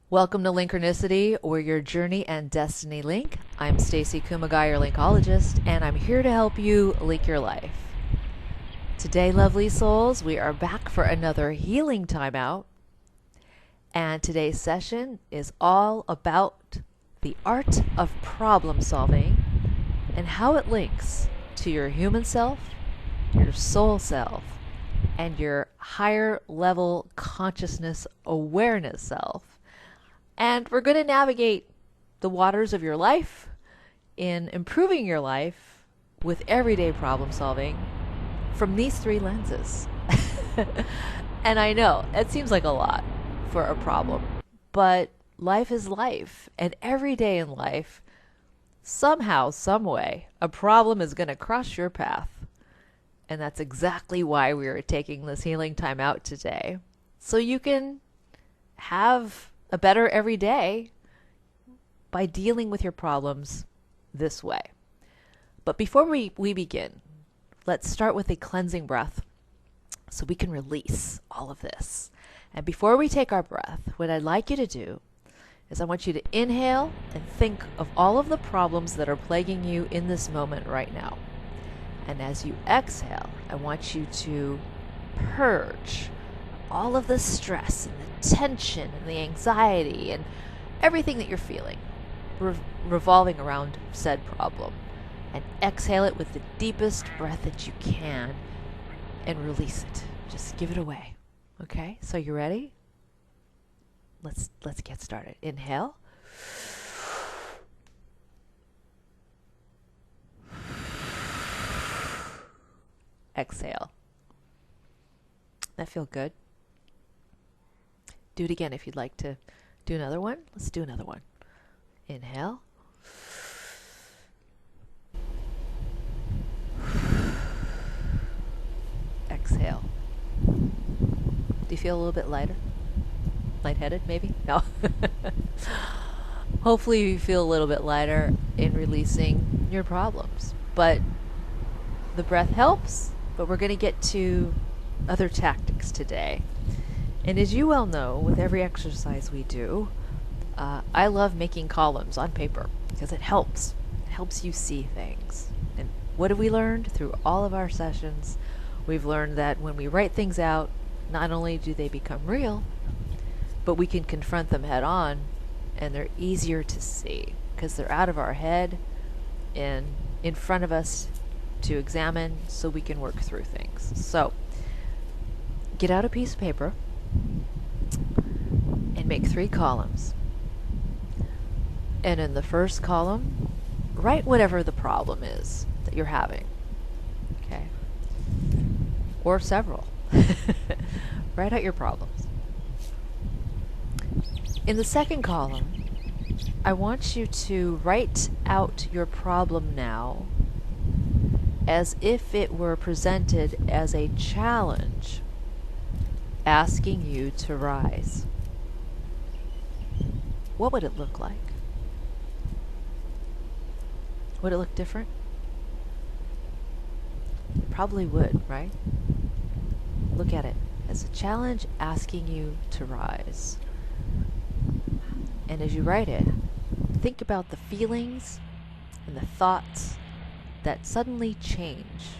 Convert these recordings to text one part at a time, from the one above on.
Welcome to Linkronicity, where your journey and destiny link. I'm Stacey Kumagai, your linkologist, and I'm here to help you link your life. Today, lovely souls, we are back for another healing timeout, and today's session is all about the art of problem solving and how it links to your human self, your soul self, and your higher level consciousness awareness self. And we're going to navigate the waters of your life in improving your life with everyday problem solving from these three lenses. And I know it seems like a lot for a problem, but life is life. And every day in life, somehow, some way, a problem is going to cross your path. And that's exactly why we are taking this healing time out today. So you can have a better every day by dealing with your problems this way. But before we begin, let's start with a cleansing breath so we can release all of this. And before we take our breath, what I'd like you to do is I want you to inhale and think of all of the problems that are plaguing you in this moment right now. And as you exhale, I want you to purge all of the stress and the tension and the anxiety and everything that you're feeling revolving around said problem. And exhale it with the deepest breath that you can and release it. Just give it away. Okay? So you ready? Let's get started. Inhale. Exhale. That feel good? Do it again if you'd like to do another one. Let's do another one. Inhale. Exhale. Do you feel a little bit lighter? Lightheaded, maybe? No. Hopefully you feel a little bit lighter in releasing your problems. But the breath helps, but we're going to get to other tactics today. And as you well know, with every exercise we do, I love making columns on paper because it helps. It helps you see things. And what have we learned through all of our sessions? We've learned that when we write things out, not only do they become real, but we can confront them head on, and they're easier to see because they're out of our head and in front of us to examine so we can work through things. So get out a piece of paper and make 3 columns. And in the first column, write whatever the problem is that you're having. Okay? Or several. Write out your problems. In the second column, I want you to write out your problem now as if it were presented as a challenge asking you to rise. What would it look like? Would it look different? It probably would, right? Look at it as a challenge asking you to rise. And as you write it, think about the feelings and the thoughts that suddenly change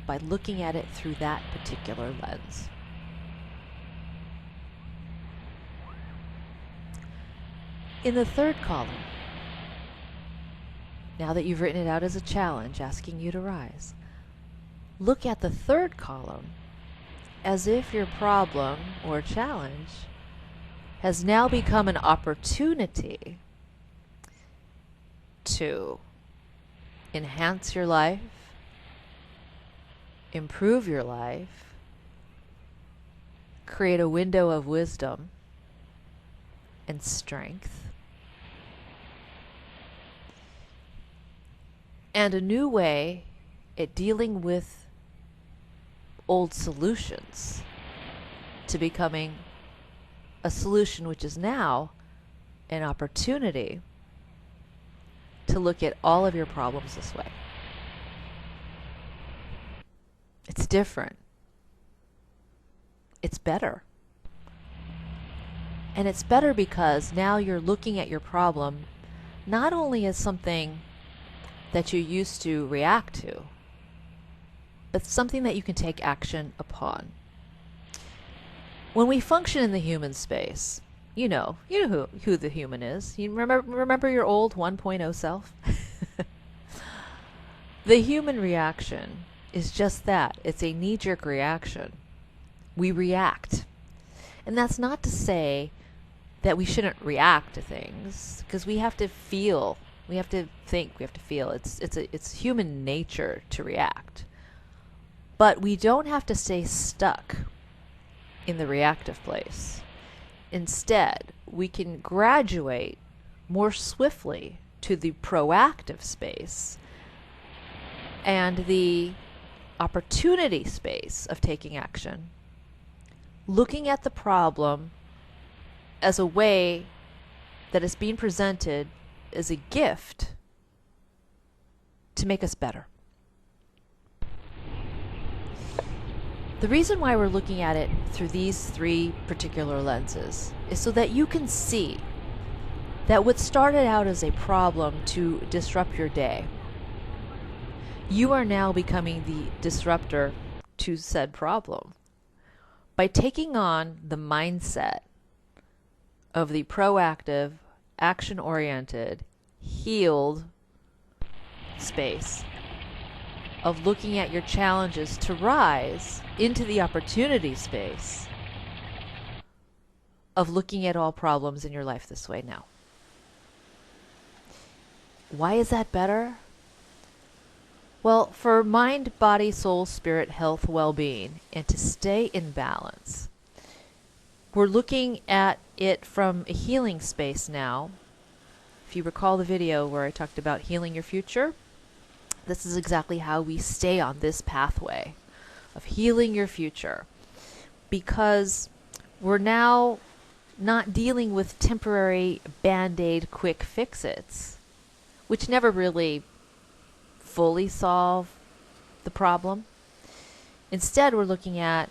by looking at it through that particular lens. In the third column, now that you've written it out as a challenge asking you to rise, look at the third column as if your problem or challenge has now become an opportunity to enhance your life, improve your life, create a window of wisdom and strength, and a new way at dealing with old solutions to becoming a solution which is now an opportunity to look at all of your problems this way. It's different. It's better. And it's better because now you're looking at your problem not only as something that you used to react to, but something that you can take action upon. When we function in the human space, you know who the human is. You remember your old 1.0 self? The human reaction is just that. It's a knee-jerk reaction. We react. And that's not to say that we shouldn't react to things, because we have to feel, we have to think, we have to feel. It's human nature to react. But we don't have to stay stuck in the reactive place. Instead, we can graduate more swiftly to the proactive space and the opportunity space of taking action, looking at the problem as a way that is being presented as a gift to make us better. The reason why we're looking at it through these three particular lenses is so that you can see that what started out as a problem to disrupt your day, you are now becoming the disruptor to said problem by taking on the mindset of the proactive, action-oriented, healed space of looking at your challenges to rise into the opportunity space of looking at all problems in your life this way now. Why is that better? Well, for mind, body, soul, spirit, health, well-being, and to stay in balance, we're looking at it from a healing space now. If you recall the video where I talked about healing your future, this is exactly how we stay on this pathway of healing your future, because we're now not dealing with temporary band-aid quick fix-its, which never really fully solve the problem. Instead, we're looking at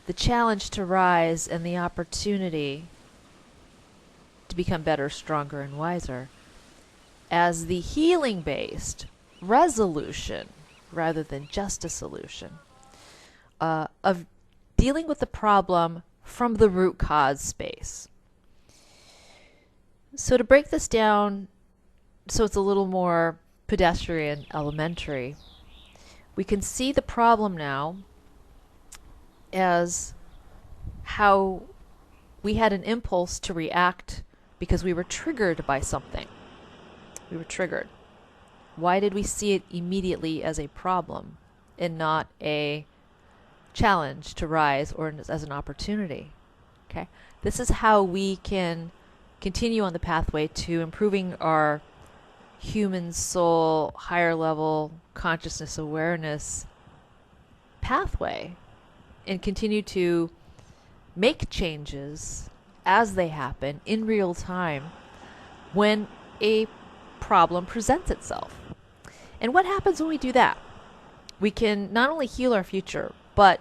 the challenge to rise and the opportunity to become better, stronger, and wiser as the healing-based resolution rather than just a solution of dealing with the problem from the root cause space. So to break this down so it's a little more pedestrian, elementary, we can see the problem now as how we had an impulse to react because we were triggered by something. We were triggered. Why did we see it immediately as a problem and not a challenge to rise or as an opportunity? Okay, this is how we can continue on the pathway to improving our human soul, higher level consciousness awareness pathway and continue to make changes as they happen in real time when a problem presents itself. And what happens when we do that? We can not only heal our future, but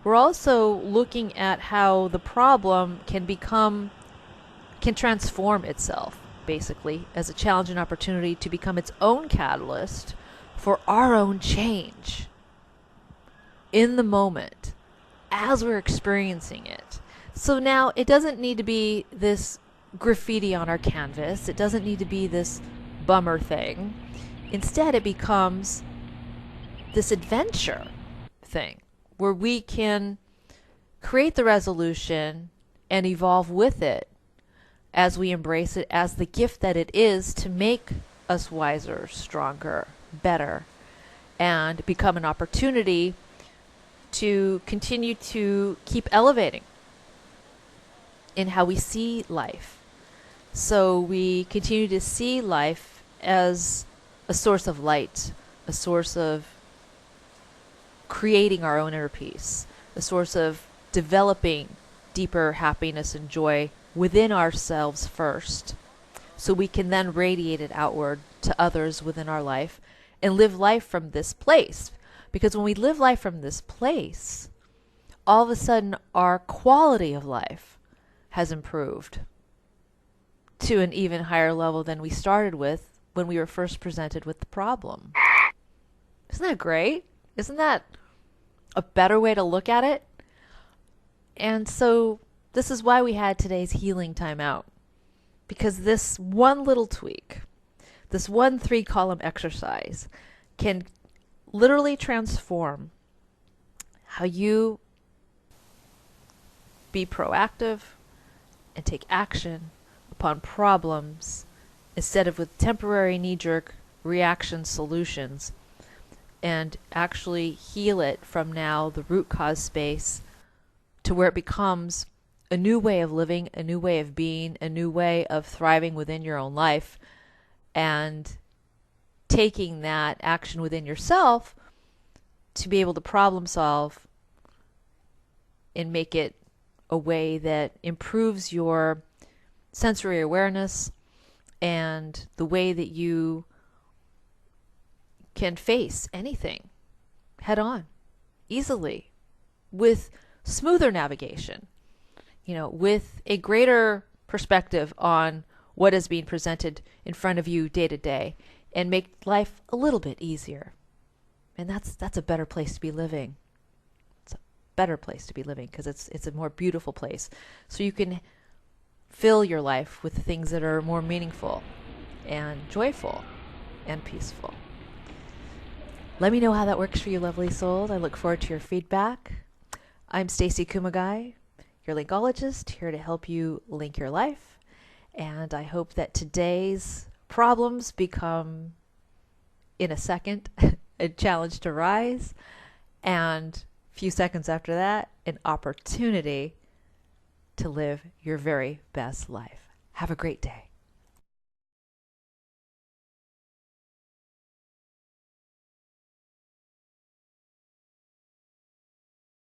we're also looking at how the problem can transform itself, basically, as a challenge and opportunity to become its own catalyst for our own change in the moment as we're experiencing it. So now it doesn't need to be this graffiti on our canvas. It doesn't need to be this bummer thing. Instead, it becomes this adventure thing where we can create the resolution and evolve with it as we embrace it as the gift that it is to make us wiser, stronger, better, and become an opportunity to continue to keep elevating in how we see life. So we continue to see life as a source of light, a source of creating our own inner peace, a source of developing deeper happiness and joy within ourselves first, so we can then radiate it outward to others within our life and live life from this place. Because when we live life from this place, all of a sudden our quality of life has improved. to an even higher level than we started with when we were first presented with the problem. Isn't that great? Isn't that a better way to look at it? And so this is why we had today's healing timeout. Because this one little tweak, this one 3-column exercise can literally transform how you be proactive and take action upon problems instead of with temporary knee-jerk reaction solutions, and actually heal it from now the root cause space to where it becomes a new way of living, a new way of being, a new way of thriving within your own life, and taking that action within yourself to be able to problem solve and make it a way that improves your sensory awareness and the way that you can face anything head on, easily, with smoother navigation, with a greater perspective on what is being presented in front of you day to day, and make life a little bit easier. And that's a better place to be living. It's a better place to be living because it's a more beautiful place. So you can fill your life with things that are more meaningful and joyful and peaceful. Let me know how that works for you, lovely souls. I look forward to your feedback. I'm Stacey Kumagai, your Linkologist, here to help you link your life. And I hope that today's problems become, in a second, a challenge to rise, and a few seconds after that, an opportunity to live your very best life. Have a great day.